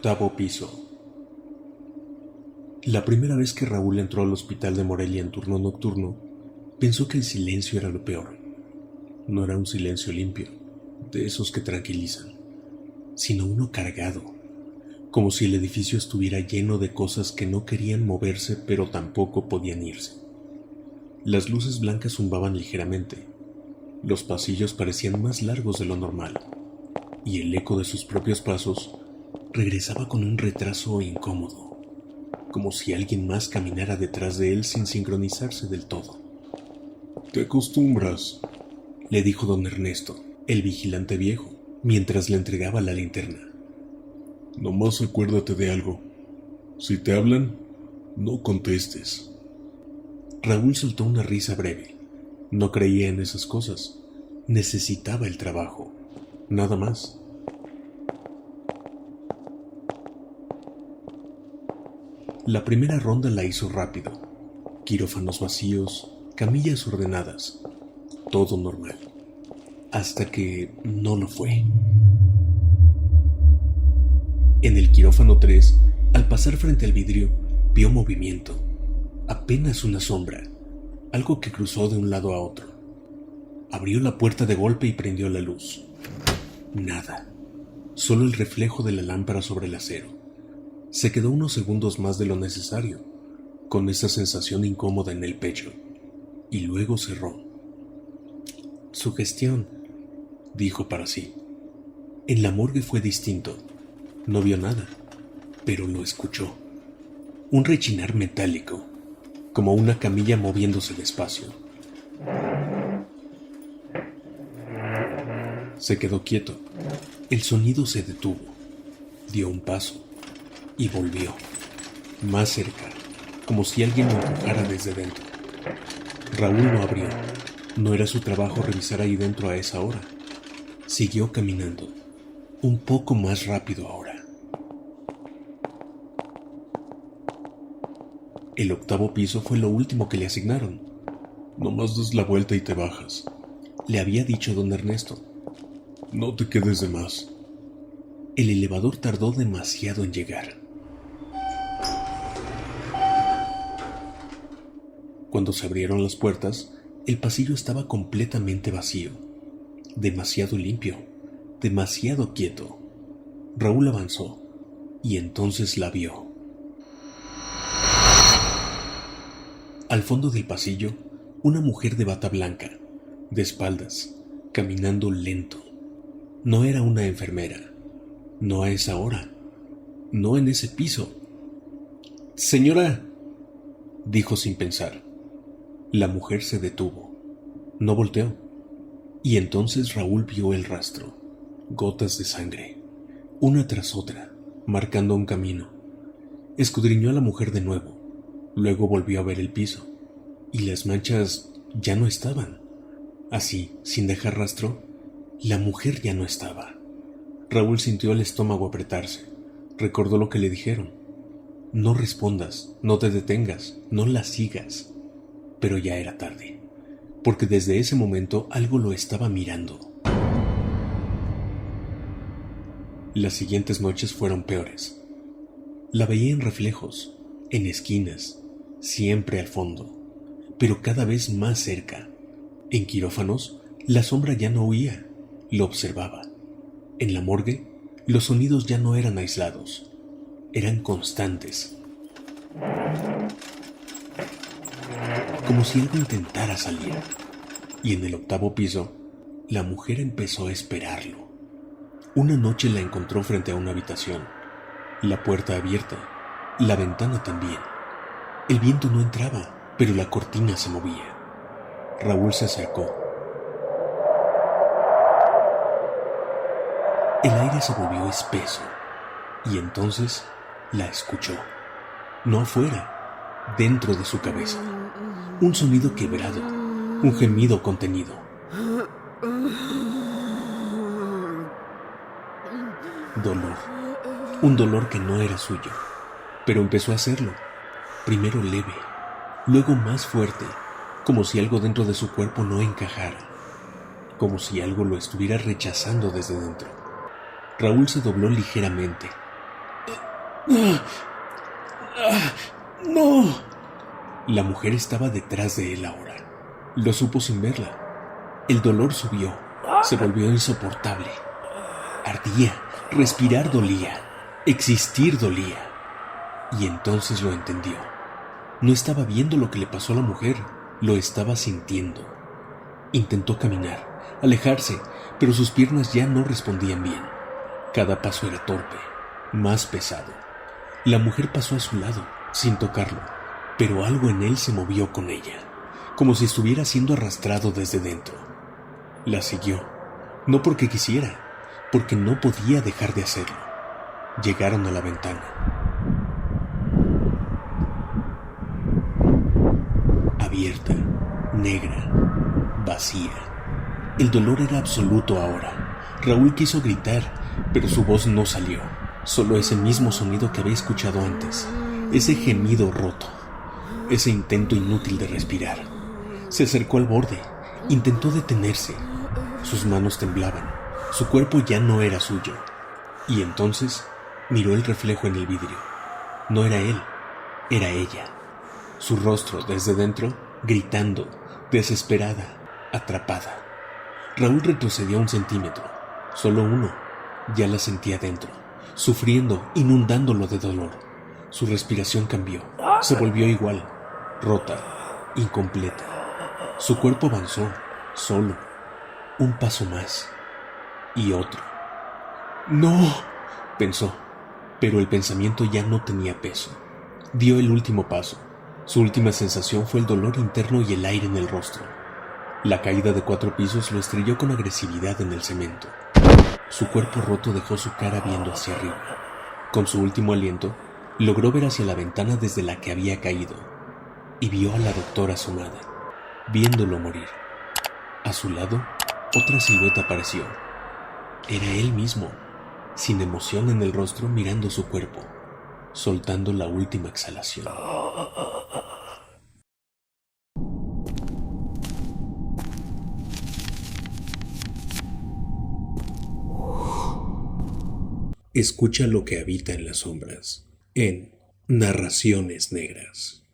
Octavo piso. La primera vez que Raúl entró al hospital de Morelia en turno nocturno, pensó que el silencio era lo peor. No era un silencio limpio, de esos que tranquilizan, sino uno cargado, como si el edificio estuviera lleno de cosas que no querían moverse pero tampoco podían irse. Las luces blancas zumbaban ligeramente, los pasillos parecían más largos de lo normal, y el eco de sus propios pasos regresaba con un retraso incómodo, como si alguien más caminara detrás de él sin sincronizarse del todo. «Te acostumbras», le dijo don Ernesto, el vigilante viejo, mientras le entregaba la linterna. «Nomás acuérdate de algo. Si te hablan, no contestes». Raúl soltó una risa breve. No creía en esas cosas. Necesitaba el trabajo. Nada más. La primera ronda la hizo rápido. Quirófanos vacíos, camillas ordenadas. Todo normal. Hasta que no lo fue. En el quirófano 3, al pasar frente al vidrio, vio movimiento. Apenas una sombra. Algo que cruzó de un lado a otro. Abrió la puerta de golpe y prendió la luz. Nada. Solo el reflejo de la lámpara sobre el acero. Se quedó unos segundos más de lo necesario, con esa sensación incómoda en el pecho, y luego cerró. «Sugestión», dijo para sí. En la morgue fue distinto. No vio nada, pero lo escuchó. Un rechinar metálico, como una camilla moviéndose despacio. Se quedó quieto. El sonido se detuvo. Dio un paso y volvió. Más cerca, como si alguien lo empujara desde dentro. Raúl no abrió. No era su trabajo revisar ahí dentro a esa hora. Siguió caminando, un poco más rápido ahora. El octavo piso fue lo último que le asignaron. «Nomás das la vuelta y te bajas», le había dicho don Ernesto. «No te quedes de más». El elevador tardó demasiado en llegar. Cuando se abrieron las puertas, el pasillo estaba completamente vacío. Demasiado limpio, demasiado quieto. Raúl avanzó, y entonces la vio. Al fondo del pasillo, una mujer de bata blanca, de espaldas, caminando lento. No era una enfermera. No a esa hora. No en ese piso. «Señora», dijo sin pensar. La mujer se detuvo. No volteó. Y entonces Raúl vio el rastro. Gotas de sangre, una tras otra, marcando un camino. Escudriñó a la mujer de nuevo. Luego volvió a ver el piso. Y las manchas ya no estaban. Así, sin dejar rastro, la mujer ya no estaba. Raúl sintió el estómago apretarse. Recordó lo que le dijeron. No respondas, no te detengas, no la sigas. Pero ya era tarde, porque desde ese momento algo lo estaba mirando. Las siguientes noches fueron peores. La veía en reflejos, en esquinas, siempre al fondo, pero cada vez más cerca. En quirófanos, la sombra ya no huía, lo observaba. En la morgue, los sonidos ya no eran aislados, eran constantes. Como si algo intentara salir. Y en el octavo piso, la mujer empezó a esperarlo. Una noche la encontró frente a una habitación, la puerta abierta, la ventana también. El viento no entraba, pero la cortina se movía. Raúl se acercó. El aire se volvió espeso, y entonces la escuchó. No afuera, dentro de su cabeza. Un sonido quebrado, un gemido contenido. Dolor, un dolor que no era suyo, pero empezó a hacerlo. Primero leve, luego más fuerte, como si algo dentro de su cuerpo no encajara, como si algo lo estuviera rechazando desde dentro. Raúl se dobló ligeramente. ¡No! La mujer estaba detrás de él ahora. Lo supo sin verla. El dolor subió, se volvió insoportable. Ardía, respirar dolía, existir dolía. Y entonces lo entendió. No estaba viendo lo que le pasó a la mujer, lo estaba sintiendo. Intentó caminar, alejarse, pero sus piernas ya no respondían bien. Cada paso era torpe, más pesado. La mujer pasó a su lado, sin tocarlo, pero algo en él se movió con ella, como si estuviera siendo arrastrado desde dentro. La siguió, no porque quisiera, porque no podía dejar de hacerlo. Llegaron a la ventana. Abierta, negra, vacía. El dolor era absoluto ahora. Raúl quiso gritar, pero su voz no salió. Solo ese mismo sonido que había escuchado antes. Ese gemido roto. Ese intento inútil de respirar. Se acercó al borde. Intentó detenerse. Sus manos temblaban. Su cuerpo ya no era suyo. Y entonces miró el reflejo en el vidrio. No era él, era ella. Su rostro desde dentro, gritando, desesperada, atrapada. Raúl retrocedió 1 centímetro, solo uno. Ya la sentía dentro, sufriendo, inundándolo de dolor. Su respiración cambió, se volvió igual, rota, incompleta. Su cuerpo avanzó, solo, un paso más, y otro. ¡No!, pensó, pero el pensamiento ya no tenía peso. Dio el último paso. Su última sensación fue el dolor interno y el aire en el rostro. La caída de 4 pisos lo estrelló con agresividad en el cemento. Su cuerpo roto dejó su cara viendo hacia arriba. Con su último aliento, logró ver hacia la ventana desde la que había caído, y vio a la doctora asomada, viéndolo morir. A su lado, otra silueta apareció. Era él mismo, sin emoción en el rostro, mirando su cuerpo, soltando la última exhalación. Escucha lo que habita en las sombras, en Narraciones Negras.